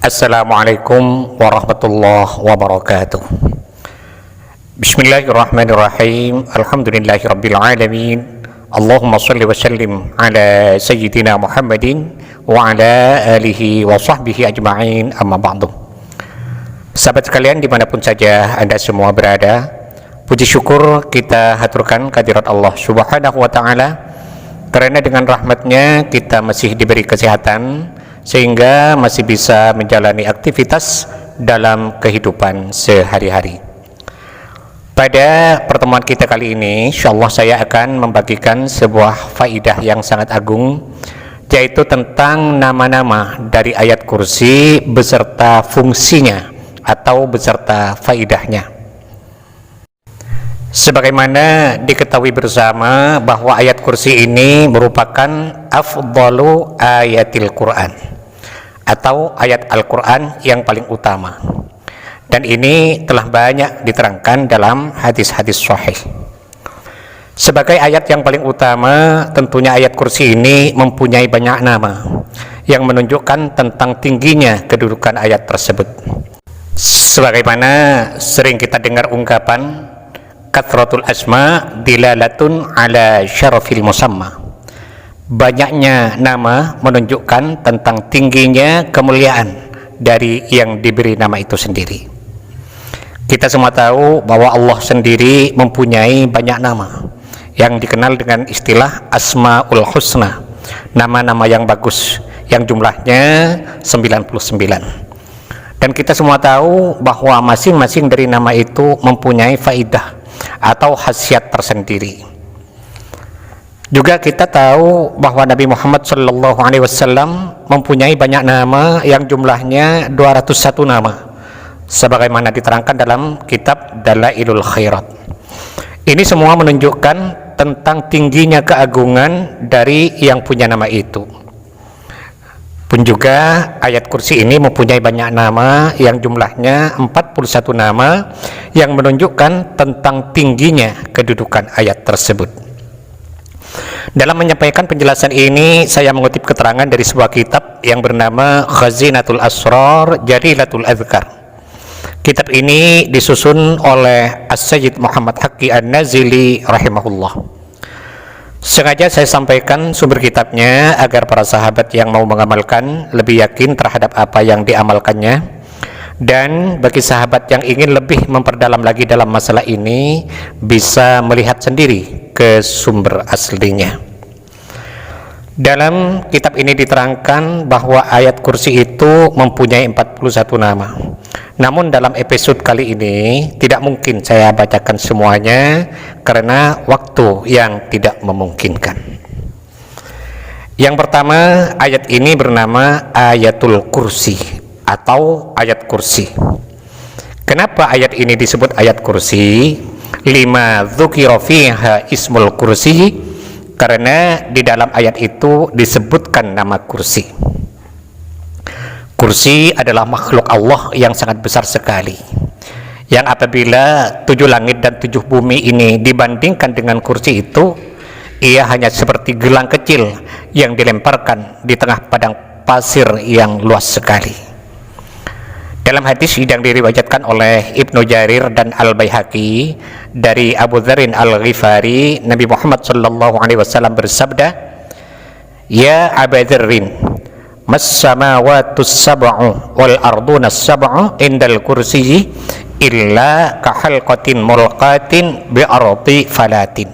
Assalamualaikum warahmatullahi wabarakatuh. Bismillahirrahmanirrahim. Alhamdulillahirabbil alamin. Allahumma shalli wa sallim ala sayyidina Muhammadin wa ala alihi wa sahbihi ajma'in, amma ba'du. Sahabat sekalian dimanapun saja Anda semua berada, puji syukur kita haturkan kehadirat Allah subhanahu wa ta'ala, karena dengan rahmatnya kita masih diberi kesehatan sehingga masih bisa menjalani aktivitas dalam kehidupan sehari-hari. Pada pertemuan kita kali ini, insyaallah saya akan membagikan sebuah faidah yang sangat agung, yaitu tentang nama-nama dari ayat kursi beserta fungsinya atau beserta faidahnya. Sebagaimana diketahui bersama bahwa ayat kursi ini merupakan afdalu ayatil Quran atau ayat Al-Quran yang paling utama, dan ini telah banyak diterangkan dalam hadis-hadis sahih. Sebagai ayat yang paling utama, tentunya ayat kursi ini mempunyai banyak nama yang menunjukkan tentang tingginya kedudukan ayat tersebut. Sebagaimana sering kita dengar ungkapan kathratul asma dilalatun ala syarafil musamma, banyaknya nama menunjukkan tentang tingginya kemuliaan dari yang diberi nama itu sendiri. Kita semua tahu bahwa Allah sendiri mempunyai banyak nama yang dikenal dengan istilah Asmaul Husna, nama-nama yang bagus, yang jumlahnya 99. Dan kita semua tahu bahwa masing-masing dari nama itu mempunyai faidah atau khasiat tersendiri. Juga kita tahu bahwa Nabi Muhammad SAW mempunyai banyak nama yang jumlahnya 201 nama, sebagaimana diterangkan dalam kitab Dalailul Khairat. Ini semua menunjukkan tentang tingginya keagungan dari yang punya nama itu. Pun juga ayat kursi ini mempunyai banyak nama yang jumlahnya 41 nama yang menunjukkan tentang tingginya kedudukan ayat tersebut. Dalam menyampaikan penjelasan ini, saya mengutip keterangan dari sebuah kitab yang bernama Khazinatul Asrar Jalilatul Adhkar. Kitab ini disusun oleh As-Sayyid Muhammad Haqqi An-Nazili rahimahullah. Sengaja saya sampaikan sumber kitabnya agar para sahabat yang mau mengamalkan lebih yakin terhadap apa yang diamalkannya, dan bagi sahabat yang ingin lebih memperdalam lagi dalam masalah ini bisa melihat sendiri ke sumber aslinya. Dalam kitab ini diterangkan bahwa ayat kursi itu mempunyai 41 nama. Namun dalam episode kali ini tidak mungkin saya bacakan semuanya karena waktu yang tidak memungkinkan. Yang pertama, ayat ini bernama Ayatul Kursi atau ayat kursi. Kenapa ayat ini disebut ayat kursi? Lima dzukira fiha ismul kursi, karena di dalam ayat itu disebutkan nama kursi. Kursi adalah makhluk Allah yang sangat besar sekali, yang apabila 7 langit dan 7 bumi ini dibandingkan dengan kursi itu, ia hanya seperti gelang kecil yang dilemparkan di tengah padang pasir yang luas sekali. Dalam hadis yang diriwayatkan oleh Ibnu Jarir dan Al-Baihaqi dari Abu Dzarrin Al-Ghifari, Nabi Muhammad SAW bersabda, "Ya Abu Dzarrin, mas samawatus sab'u wal ardunas sab'u indal kursiyyi illa kahalqatin mulqatin bi ardi falatin."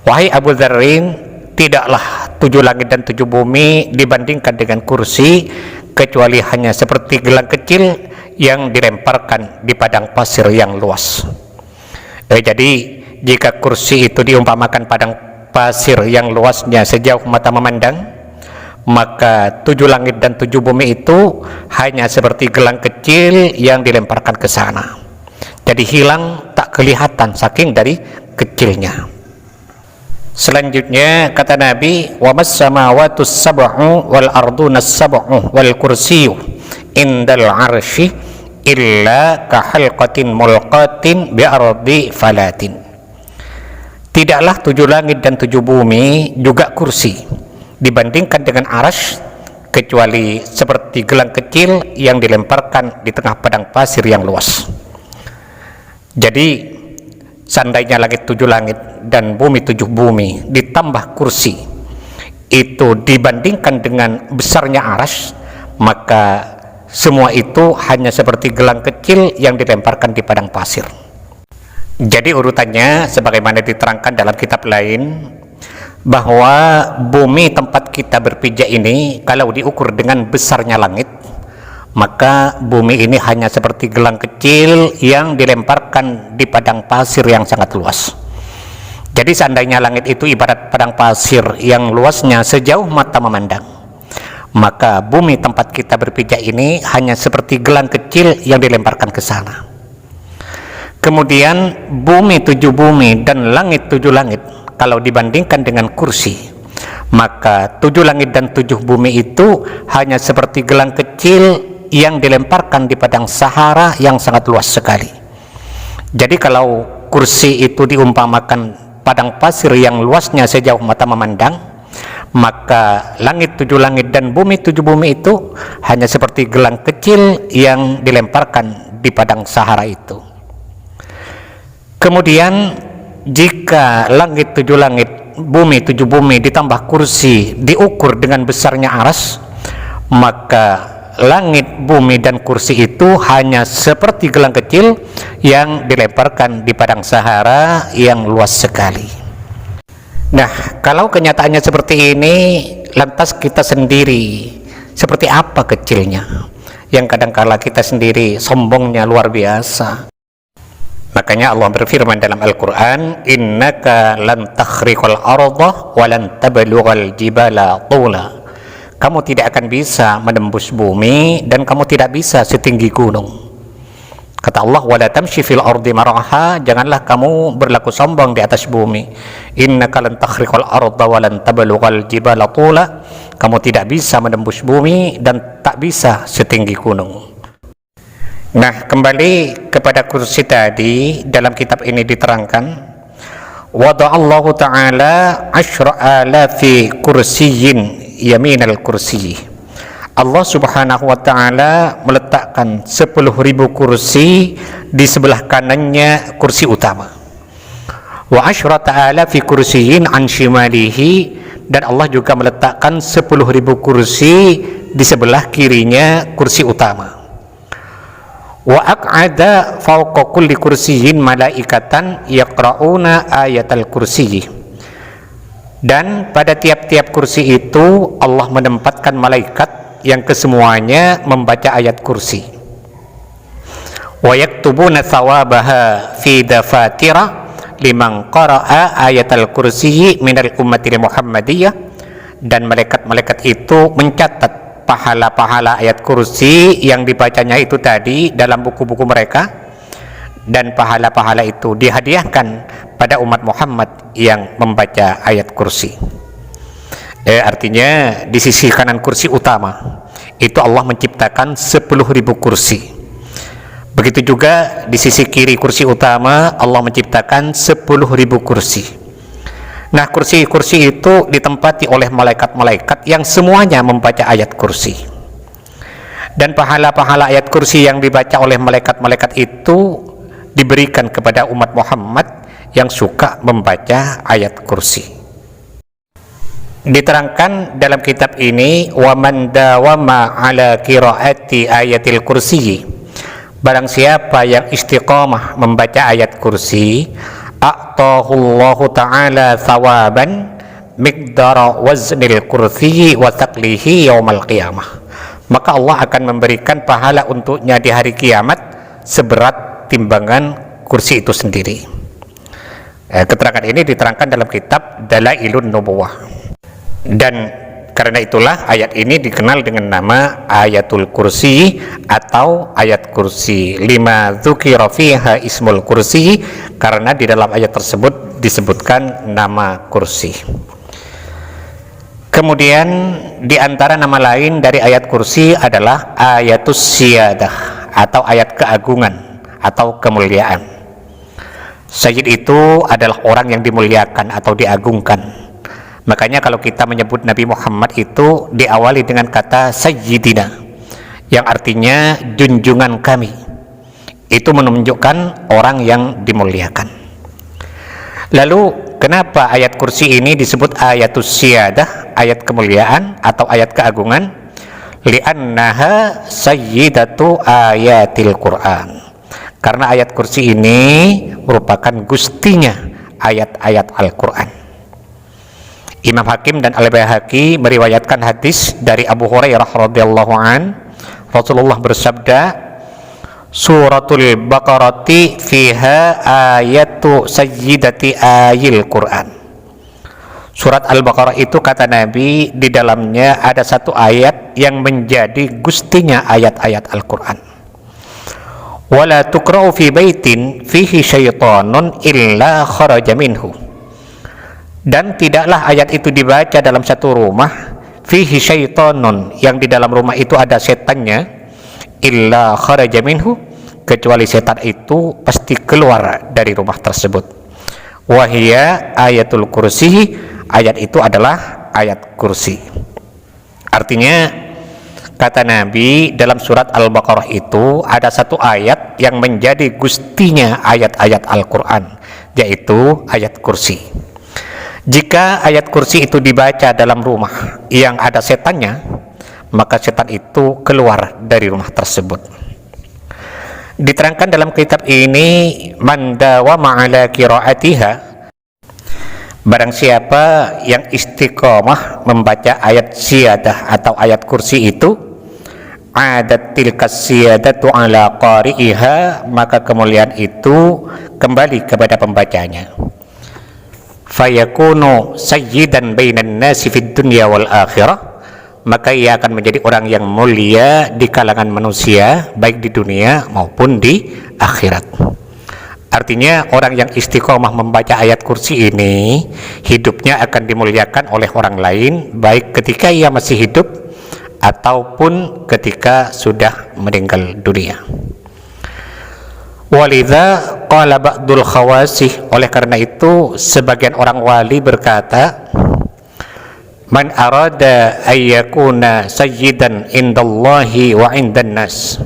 Wahai Abu Dzarrin, tidaklah 7 langit dan 7 bumi dibandingkan dengan kursi kecuali hanya seperti gelang kecil yang dilemparkan di padang pasir yang luas. Jadi jika kursi itu diumpamakan padang pasir yang luasnya sejauh mata memandang, maka 7 langit dan 7 bumi itu hanya seperti gelang kecil yang dilemparkan ke sana. Jadi hilang, tak kelihatan saking dari kecilnya. Selanjutnya kata Nabi, wa mas samawatus sab'u wal ardunas sab'u wal kursiyyu indal arsy illa kahalqatin mulqatin bi ardi falatin. Tidaklah 7 langit dan 7 bumi juga kursi dibandingkan dengan arsy kecuali seperti gelang kecil yang dilemparkan di tengah padang pasir yang luas. Jadi seandainya langit 7 langit dan bumi 7 bumi ditambah kursi itu dibandingkan dengan besarnya arsy, maka semua itu hanya seperti gelang kecil yang dilemparkan di padang pasir. Jadi urutannya sebagaimana diterangkan dalam kitab lain, bahwa bumi tempat kita berpijak ini kalau diukur dengan besarnya langit, maka bumi ini hanya seperti gelang kecil yang dilemparkan di padang pasir yang sangat luas. Jadi seandainya langit itu ibarat padang pasir yang luasnya sejauh mata memandang, maka bumi tempat kita berpijak ini hanya seperti gelang kecil yang dilemparkan ke sana. Kemudian bumi 7 bumi dan langit 7 langit kalau dibandingkan dengan kursi, maka 7 langit dan 7 bumi itu hanya seperti gelang kecil yang dilemparkan di padang Sahara yang sangat luas sekali. Jadi kalau kursi itu diumpamakan padang pasir yang luasnya sejauh mata memandang, maka langit 7 langit dan bumi 7 bumi itu hanya seperti gelang kecil yang dilemparkan di padang Sahara itu. Kemudian jika langit 7 langit, bumi 7 bumi ditambah kursi diukur dengan besarnya arsy, maka langit, bumi, dan kursi itu hanya seperti gelang kecil yang dilemparkan di padang Sahara yang luas sekali. Nah, kalau kenyataannya seperti ini, lantas kita sendiri seperti apa kecilnya, yang kadangkala kita sendiri sombongnya luar biasa. Makanya Allah berfirman dalam Al-Quran, innaka lan takhriqal arda wa lan tablughal jibala tula. Kamu tidak akan bisa menembus bumi dan kamu tidak bisa setinggi gunung. Kata Allah, wala tamshi fil ardi maraha, janganlah kamu berlaku sombong di atas bumi. Innaka lan takhriqal arda wa lan tablughal jibala tula. Kamu tidak bisa menembus bumi dan tak bisa setinggi gunung. Nah, kembali kepada kursi tadi, dalam kitab ini diterangkan, wada'allahu ta'ala 10,000 kursiyin yaminal kursi. Allah subhanahu wa ta'ala meletakkan 10.000 kursi di sebelah kanannya kursi utama. Wa 10,000 kursiyin an shimalihi, dan Allah juga meletakkan 10.000 kursi di sebelah kirinya kursi utama. Wa aq'ada fawqa kulli kursiyyin malaikatan yaqra'una ayatal kursiyyi, dan pada tiap-tiap kursi itu Allah menempatkan malaikat yang kesemuanya membaca ayat kursi. Wa yaktubuna thawabaha fi dafatira liman qara'a ayatal kursiyyi minal ummatil muhammadiyah, dan malaikat-malaikat itu mencatat pahala-pahala ayat kursi yang dibacanya itu tadi dalam buku-buku mereka, dan pahala-pahala itu dihadiahkan pada umat Muhammad yang membaca ayat kursi. Artinya di sisi kanan kursi utama itu Allah menciptakan 10.000 kursi. Begitu juga di sisi kiri kursi utama Allah menciptakan 10.000 kursi. Nah, kursi-kursi itu ditempati oleh malaikat-malaikat yang semuanya membaca ayat kursi. Dan pahala-pahala ayat kursi yang dibaca oleh malaikat-malaikat itu diberikan kepada umat Muhammad yang suka membaca ayat kursi. Diterangkan dalam kitab ini, wa man dawama ala qiraati ayatil kursi, barang siapa yang istiqamah membaca ayat kursi, a'tahullahu ta'ala thawaban miqdara waznil kursi wa thaqlihi yaumal qiyamah, maka Allah akan memberikan pahala untuknya di hari kiamat seberat timbangan kursi itu sendiri. Keterangan ini diterangkan dalam kitab Dalailun Nubuwah, dan karena itulah ayat ini dikenal dengan nama ayatul kursi atau ayat kursi. Lima dzukira fiha ismul kursi, karena di dalam ayat tersebut disebutkan nama kursi. Kemudian di antara nama lain dari ayat kursi adalah ayatus siyadah atau ayat keagungan atau kemuliaan. Sayyid itu adalah orang yang dimuliakan atau diagungkan. Makanya kalau kita menyebut Nabi Muhammad itu diawali dengan kata Sayyidina, yang artinya junjungan kami. Itu menunjukkan orang yang dimuliakan. Lalu kenapa ayat kursi ini disebut ayatus siyadah, ayat kemuliaan atau ayat keagungan? Li'annaha sayyidatu ayatil Qur'an. Karena ayat kursi ini merupakan gustinya ayat-ayat Al-Qur'an. Imam Hakim dan Al-Baihaqi meriwayatkan hadis dari Abu Hurairah radhiyallahu an, Rasulullah bersabda, Suratul Baqarati fiha ayatu sayyidati ayil Qur'an. Surat Al-Baqarah itu, kata Nabi, di dalamnya ada satu ayat yang menjadi gustinya ayat-ayat Al-Qur'an. Wala tuqra'u fi baitin fihi syaitanun illa kharaja minhu. Dan tidaklah ayat itu dibaca dalam satu rumah, fihi syaitanun, yang di dalam rumah itu ada setannya, illa kharaja minhu, kecuali setan itu pasti keluar dari rumah tersebut. Wahia ayatul kursi, ayat itu adalah ayat kursi. Artinya, kata Nabi, dalam surat Al-Baqarah itu ada satu ayat yang menjadi gustinya ayat-ayat Al-Quran, yaitu ayat kursi. Jika ayat kursi itu dibaca dalam rumah yang ada setannya, maka setan itu keluar dari rumah tersebut. Diterangkan dalam kitab ini, man dawama ala qiraatiha, barang siapa yang istiqomah membaca ayat siyadah atau ayat kursi itu, adat tilkas siyadatu ala qari'iha, maka kemuliaan itu kembali kepada pembacanya. Fayakunu sayyidan bainan nasi fid dunya wal akhirah, maka ia akan menjadi orang yang mulia di kalangan manusia, baik di dunia maupun di akhirat. Artinya, orang yang istiqomah membaca ayat kursi ini, hidupnya akan dimuliakan oleh orang lain, baik ketika ia masih hidup ataupun ketika sudah meninggal dunia. Walidha qala ba'dul khawasih, oleh karena itu sebagian orang wali berkata, man arada ayyakuna sayyidan indallahi wa indan nas,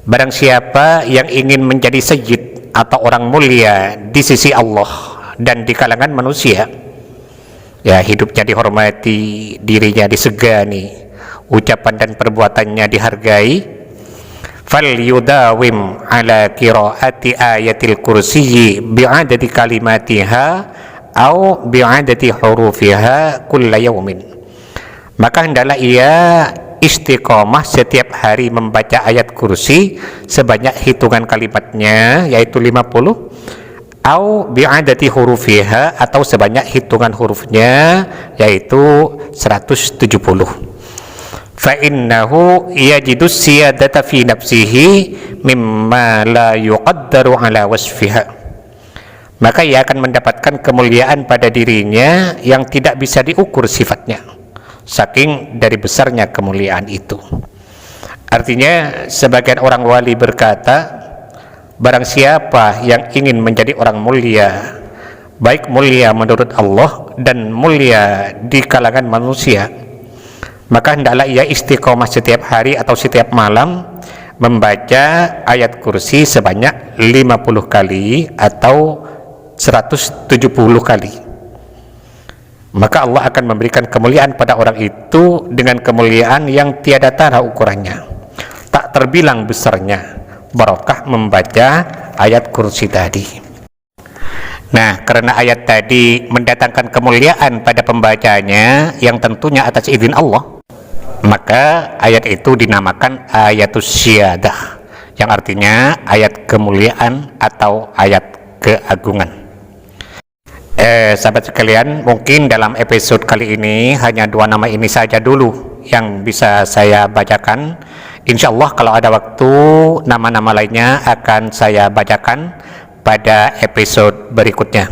barang siapa yang ingin menjadi sayyid atau orang mulia di sisi Allah dan di kalangan manusia, ya hidupnya dihormati, dirinya disegani, ucapan dan perbuatannya dihargai, fal yudawim ala qiraati ayatil kursiyyi bi'adadi kalimatiha au bi'adadi hurufiha kulla yaumin, maka hendaklah ia istiqomah setiap hari membaca ayat kursi sebanyak hitungan kalimatnya, yaitu 50, au bi'adadi hurufiha, atau sebanyak hitungan hurufnya, yaitu 170. Fa innahu yajidus siyadata fi nafsihi mimma la yuqaddaru ala wasfiha, maka ia akan mendapatkan kemuliaan pada dirinya yang tidak bisa diukur sifatnya, saking dari besarnya kemuliaan itu. Artinya, sebagian orang wali berkata, barang siapa yang ingin menjadi orang mulia, baik mulia menurut Allah dan mulia di kalangan manusia, maka hendaklah ia istiqomah setiap hari atau setiap malam membaca ayat kursi sebanyak 50 kali atau 170 kali. Maka Allah akan memberikan kemuliaan pada orang itu dengan kemuliaan yang tiada tara ukurannya, tak terbilang besarnya barokah membaca ayat kursi tadi. Nah, karena ayat tadi mendatangkan kemuliaan pada pembacanya yang tentunya atas izin Allah, maka ayat itu dinamakan ayatus syiadah, yang artinya ayat kemuliaan atau ayat keagungan. Sahabat sekalian, mungkin dalam episode kali ini hanya 2 nama ini saja dulu yang bisa saya bacakan. Insya Allah kalau ada waktu, nama-nama lainnya akan saya bacakan pada episode berikutnya.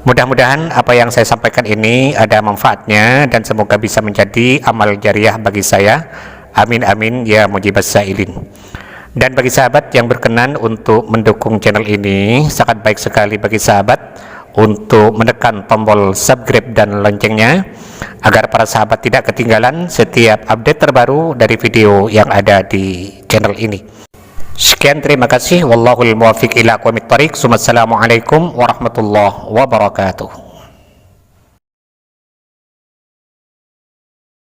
Mudah-mudahan apa yang saya sampaikan ini ada manfaatnya dan semoga bisa menjadi amal jariah bagi saya. Amin amin ya mujibas sa'ilin. Dan bagi sahabat yang berkenan untuk mendukung channel ini, sangat baik sekali bagi sahabat untuk menekan tombol subscribe dan loncengnya agar para sahabat tidak ketinggalan setiap update terbaru dari video yang ada di channel ini. Sekian, terima kasih. Wallahul muwaffiq ila aqwamit thoriq. Wassalamualaikum warahmatullahi wabarakatuh.